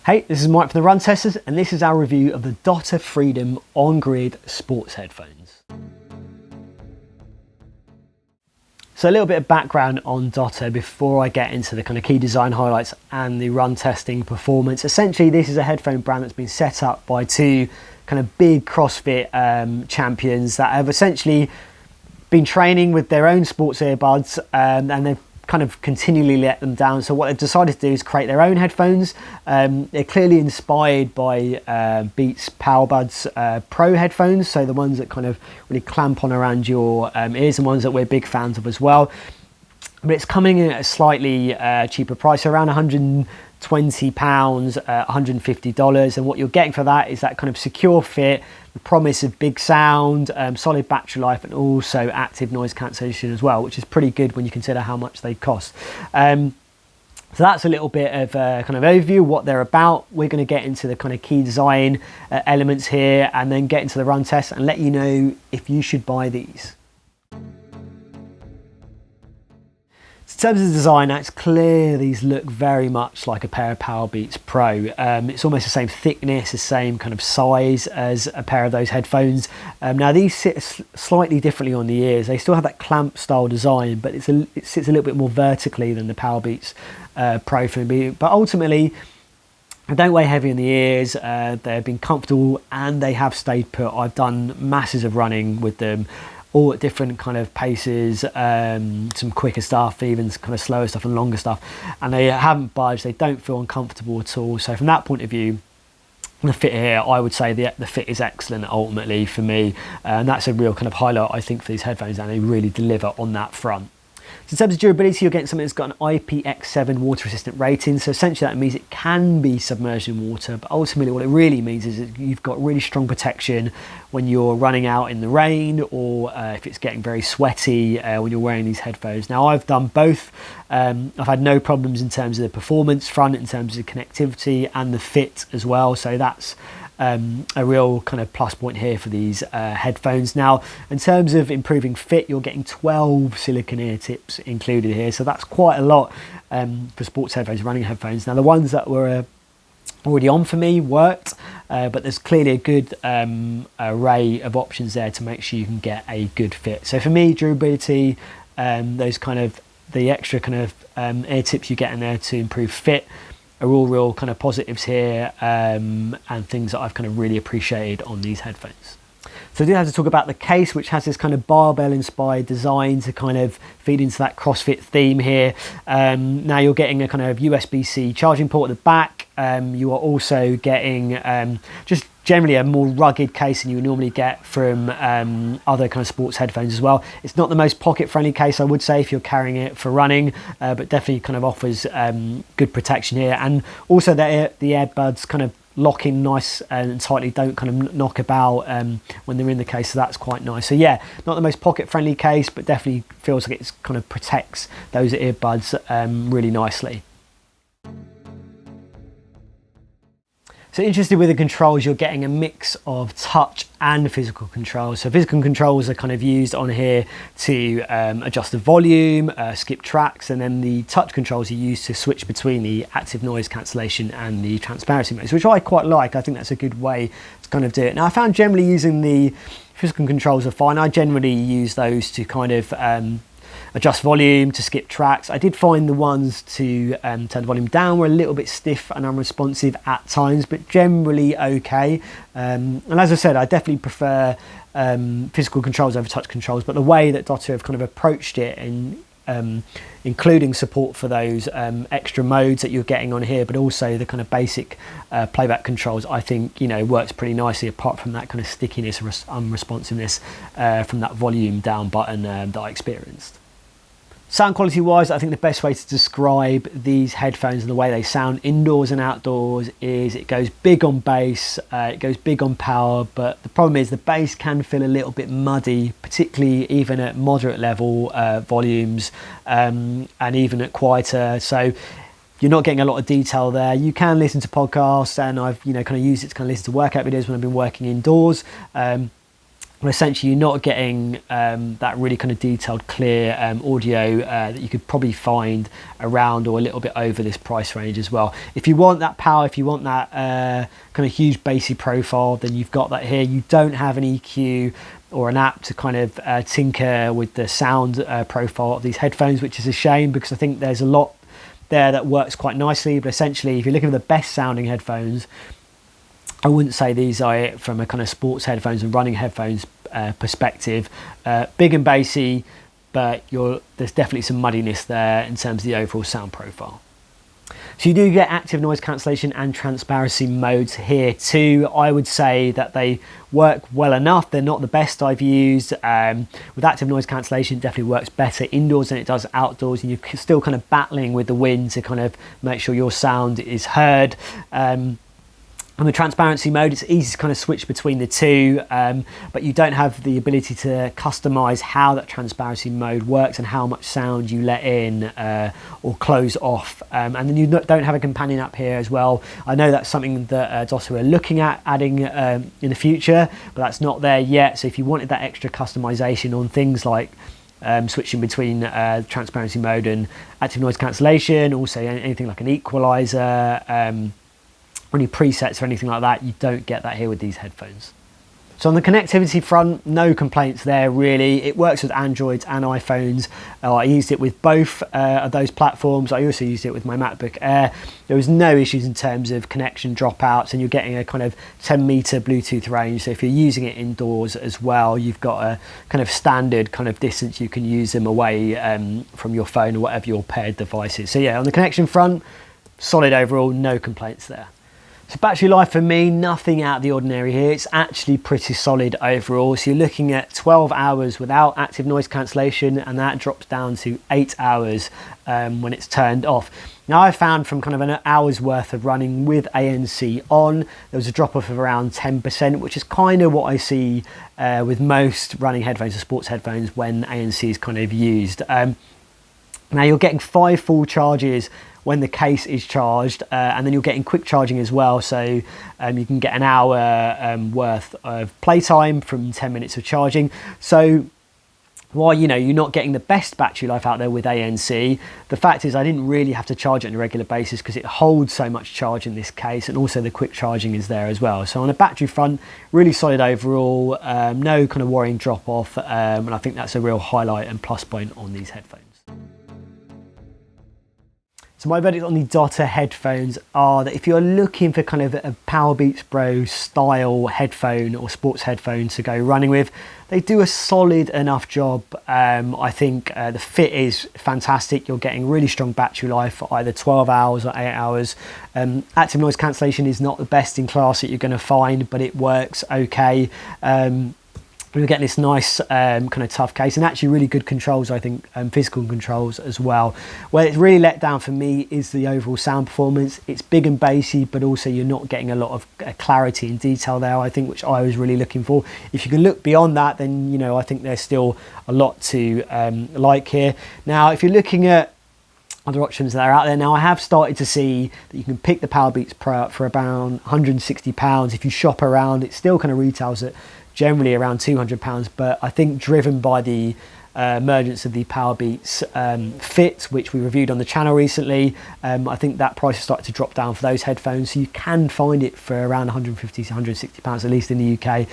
Hey, this is Mike from the Run Testers, and this is our review of the Dottir Freedom On-Grid sports headphones. So a little bit of background on Dottir before I get into the kind of key design highlights and the run testing performance. Essentially, this is a headphone brand that's been set up by two kind of big CrossFit champions that have essentially been training with their own sports earbuds, and they've kind of continually let them down. So what they've decided to do is create their own headphones. They're clearly inspired by Beats PowerBeats Pro headphones, so the ones that kind of really clamp on around your ears, and ones that we're big fans of as well. But it's coming in at a slightly cheaper price, around £120, $150, and what you're getting for that is that kind of secure fit, the promise of big sound, solid battery life, and also active noise cancellation as well, which is pretty good when you consider how much they cost. So that's a little bit of a kind of overview what they're about. We're going to get into the kind of key design elements here, and then get into the run test and let you know if you should buy these. In terms of the design, it's clear these look very much like a pair of PowerBeats Pro. It's almost the same thickness, the same kind of size as a pair of those headphones. Now these sit slightly differently on the ears. They still have that clamp style design, but it sits a little bit more vertically than the PowerBeats Pro for me. But ultimately, they don't weigh heavy in the ears. They've been comfortable and they have stayed put. I've done masses of running with them, all at different kind of paces, some quicker stuff, even kind of slower stuff and longer stuff, and they haven't budged. They don't feel uncomfortable at all. So from that point of view, the fit here, I would say the fit is excellent ultimately for me, and that's a real kind of highlight I think for these headphones, and they really deliver on that front. So in terms of durability, you're getting something that's got an IPX7 water resistant rating. So essentially that means it can be submerged in water, but ultimately what it really means is that you've got really strong protection when you're running out in the rain, or if it's getting very sweaty when you're wearing these headphones. Now I've done both. I've had no problems in terms of the performance front, in terms of connectivity and the fit as well. So that's a real kind of plus point here for these headphones. Now in terms of improving fit, you're getting 12 silicone ear tips included here, so that's quite a lot for sports headphones, running headphones. Now the ones that were already on for me worked, but there's clearly a good array of options there to make sure you can get a good fit. So for me, durability, those kind of the extra kind of ear tips you get in there to improve fit are all real kind of positives here, and things that I've kind of really appreciated on these headphones. So I do have to talk about the case, which has this kind of barbell inspired design to kind of feed into that CrossFit theme here. Now you're getting a kind of USB-C charging port at the back. You are also getting just generally a more rugged case than you would normally get from other kind of sports headphones as well. It's not the most pocket friendly case, I would say, if you're carrying it for running, but definitely kind of offers good protection here. And also the earbuds kind of lock in nice and tightly, don't kind of knock about when they're in the case, so that's quite nice. So yeah, not the most pocket friendly case, but definitely feels like it kind of protects those earbuds really nicely. So interested with the controls, you're getting a mix of touch and physical controls. So physical controls are kind of used on here to adjust the volume, skip tracks, and then the touch controls are used to switch between the active noise cancellation and the transparency modes, which I quite like. I think that's a good way to kind of do it. Now I found generally using the physical controls are fine. I generally use those to kind of adjust volume, to skip tracks. I did find the ones to turn the volume down were a little bit stiff and unresponsive at times, but generally okay. And as I said, I definitely prefer physical controls over touch controls, but the way that Dottir have kind of approached it, and including support for those extra modes that you're getting on here, but also the kind of basic playback controls, I think, you know, works pretty nicely, apart from that kind of stickiness or unresponsiveness from that volume down button that I experienced. Sound quality wise, I think the best way to describe these headphones and the way they sound indoors and outdoors is it goes big on bass, it goes big on power, but the problem is the bass can feel a little bit muddy, particularly even at moderate level volumes, and even at quieter. So you're not getting a lot of detail there. You can listen to podcasts, and I've kind of used it to kind of listen to workout videos when I've been working indoors. But essentially you're not getting that really kind of detailed, clear audio that you could probably find around or a little bit over this price range as well. If you want that power, if you want that kind of huge bassy profile, then you've got that here. You don't have an EQ or an app to kind of tinker with the sound profile of these headphones, which is a shame, because I think there's a lot there that works quite nicely. But essentially, if you're looking for the best sounding headphones, I wouldn't say these are it from a kind of sports headphones and running headphones perspective. Big and bassy, but there's definitely some muddiness there in terms of the overall sound profile. So you do get active noise cancellation and transparency modes here too. I would say that they work well enough. They're not the best I've used. With active noise cancellation, it definitely works better indoors than it does outdoors, and you're still kind of battling with the wind to kind of make sure your sound is heard. On the transparency mode, it's easy to kind of switch between the two, but you don't have the ability to customize how that transparency mode works and how much sound you let in or close off. And then you don't have a companion app here as well. I know that's something that Dottir are looking at adding in the future, but that's not there yet. So if you wanted that extra customization on things like switching between transparency mode and active noise cancellation, also anything like an equalizer, any presets or anything like that, you don't get that here with these headphones. So on the connectivity front, no complaints there really. It works with Androids and iPhones. I used it with both of those platforms. I also used it with my MacBook Air. There was no issues in terms of connection dropouts, and you're getting a kind of 10-meter Bluetooth range. So if you're using it indoors as well, you've got a kind of standard kind of distance you can use them away from your phone or whatever your paired device is. So yeah, on the connection front, solid overall, no complaints there. So battery life for me, nothing out of the ordinary here. It's actually pretty solid overall. So you're looking at 12 hours without active noise cancellation, and that drops down to 8 hours when it's turned off. Now I found from kind of an hour's worth of running with ANC on, there was a drop off of around 10%, which is kind of what I see with most running headphones or sports headphones when ANC is kind of used. Now you're getting 5 full charges when the case is charged, and then you're getting quick charging as well, so you can get an hour worth of playtime from 10 minutes of charging. So while you're not getting the best battery life out there with ANC, the fact is I didn't really have to charge it on a regular basis because it holds so much charge in this case, and also the quick charging is there as well. So on a battery front, really solid overall, no kind of worrying drop off, and I think that's a real highlight and plus point on these headphones. So my verdict on the Dottir headphones are that if you're looking for kind of a PowerBeats Pro style headphone or sports headphone to go running with, they do a solid enough job. I think the fit is fantastic. You're getting really strong battery life for either 12 hours or 8 hours. Active noise cancellation is not the best in class that you're going to find, but it works okay. We're getting this nice kind of tough case, and actually really good controls, I think, physical controls as well. Where it's really let down for me is the overall sound performance. It's big and bassy, but also you're not getting a lot of clarity and detail there, I think, which I was really looking for. If you can look beyond that, then I think there's still a lot to like here. Now if you're looking at other options that are out there now, I have started to see that you can pick the PowerBeats Pro up for about £160. If you shop around, it still kind of retails at generally around £200, but I think driven by the emergence of the PowerBeats Fit, which we reviewed on the channel recently, I think that price has started to drop down for those headphones, so you can find it for around £150 to £160, at least in the UK.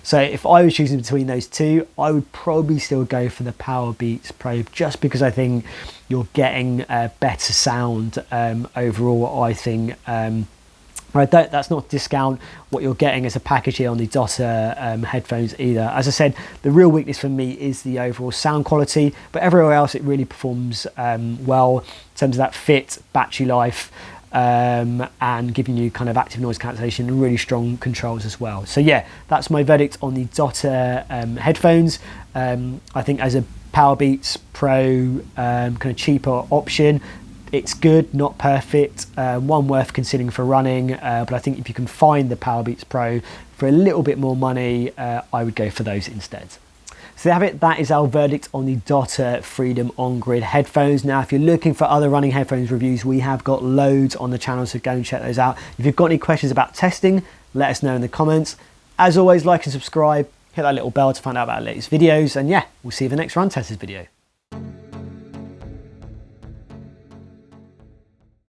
So if I was choosing between those two, I would probably still go for the PowerBeats Pro, just because I think you're getting a better sound overall, I think. That's not to discount what you're getting as a package here on the Dottir headphones either. As I said, the real weakness for me is the overall sound quality, but everywhere else it really performs well in terms of that fit, battery life, and giving you kind of active noise cancellation and really strong controls as well. So yeah, that's my verdict on the Dottir headphones. I think as a PowerBeats Pro kind of cheaper option, it's good, not perfect, one worth considering for running, but I think if you can find the PowerBeats Pro for a little bit more money, I would go for those instead. So there you have it, that is our verdict on the Dottir Freedom On-Grid headphones. Now, if you're looking for other running headphones reviews, we have got loads on the channel, so go and check those out. If you've got any questions about testing, let us know in the comments. As always, like and subscribe. hit that little bell to find out about our latest videos, and yeah, we'll see you in the next Run Testers video.